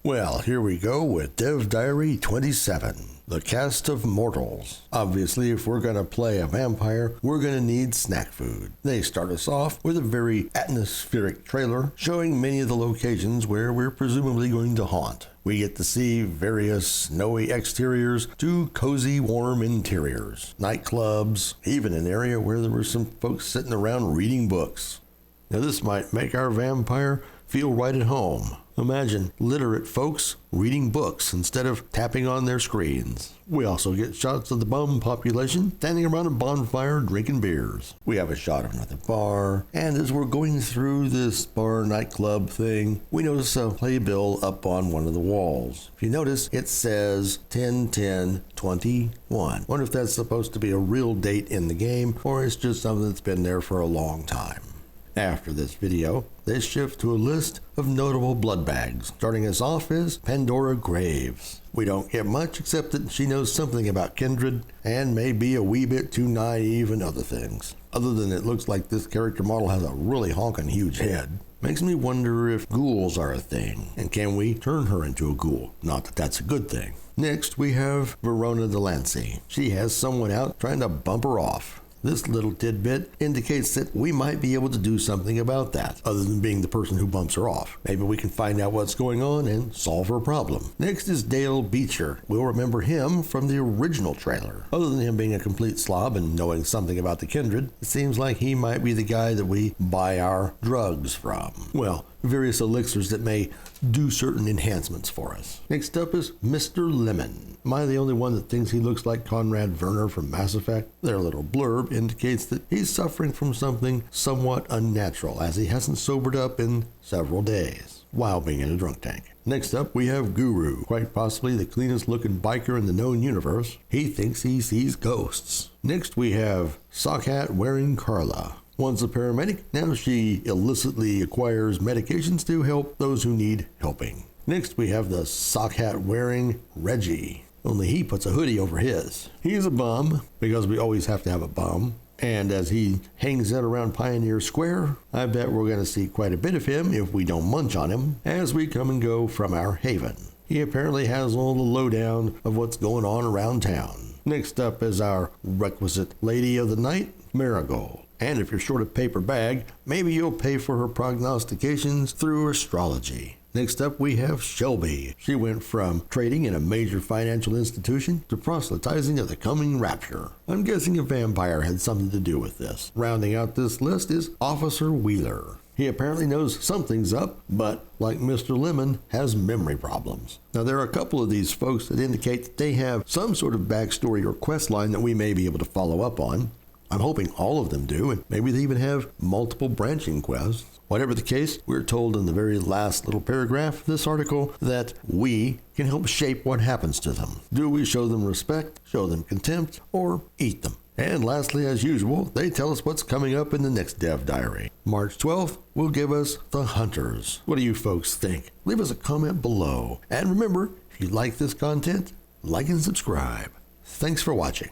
Well, here we go with Dev Diary 27, the cast of mortals. Obviously, if we're going to play a vampire, we're going to need snack food. They start us off with a very atmospheric trailer showing many of the locations where we're presumably going to haunt. We get to see various snowy exteriors to cozy, warm interiors, nightclubs, even an area where there were some folks sitting around reading books. Now this might make our vampire feel right at home. Imagine literate folks reading books instead of tapping on their screens. We also get shots of the bum population standing around a bonfire drinking beers. We have a shot of another bar, and as we're going through this bar nightclub thing, we notice a playbill up on one of the walls. If you notice, it says 10/10/21. Wonder if that's supposed to be a real date in the game, or it's just something that's been there for a long time. After this video, they shift to a list of notable blood bags. Starting us off is Pandora Graves. We don't get much except that she knows something about kindred and may be a wee bit too naive and other things. Other than it looks like this character model has a really honking huge head. Makes me wonder if ghouls are a thing, and can we turn her into a ghoul? Not that that's a good thing. Next we have Verona Delancey. She has someone out trying to bump her off. This little tidbit indicates that we might be able to do something about that, other than being the person who bumps her off. Maybe we can find out what's going on and solve her problem. Next is Dale Beecher. We'll remember him from the original trailer. Other than him being a complete slob and knowing something about the kindred, it seems like he might be the guy that we buy our drugs from. Well, various elixirs that may do certain enhancements for us. Next up is Mr. Lemon. Am I the only one that thinks he looks like Conrad Werner from Mass Effect? Their little blurb indicates that he's suffering from something somewhat unnatural, as he hasn't sobered up in several days while being in a drunk tank. Next up, we have Guru, quite possibly the cleanest looking biker in the known universe. He thinks he sees ghosts. Next, we have sock hat wearing Carla. Once a paramedic, now she illicitly acquires medications to help those who need helping. Next, we have the sock hat wearing Reggie. Only he puts a hoodie over his. He's a bum, because we always have to have a bum. And as he hangs out around Pioneer Square, I bet we're going to see quite a bit of him if we don't munch on him as we come and go from our haven. He apparently has all the lowdown of what's going on around town. Next up is our requisite lady of the night, Marigold. And if you're short a paper bag, maybe you'll pay for her prognostications through astrology. Next up, we have Shelby. She went from trading in a major financial institution to proselytizing of the coming rapture. I'm guessing a vampire had something to do with this. Rounding out this list is Officer Wheeler. He apparently knows something's up, but like Mr. Lemon, has memory problems. Now, there are a couple of these folks that indicate that they have some sort of backstory or quest line that we may be able to follow up on. I'm hoping all of them do, and maybe they even have multiple branching quests. Whatever the case, we're told in the very last little paragraph of this article that we can help shape what happens to them. Do we show them respect, show them contempt, or eat them? And lastly, as usual, they tell us what's coming up in the next Dev Diary. March 12th will give us The Hunters. What do you folks think? Leave us a comment below. And remember, if you like this content, like and subscribe. Thanks for watching.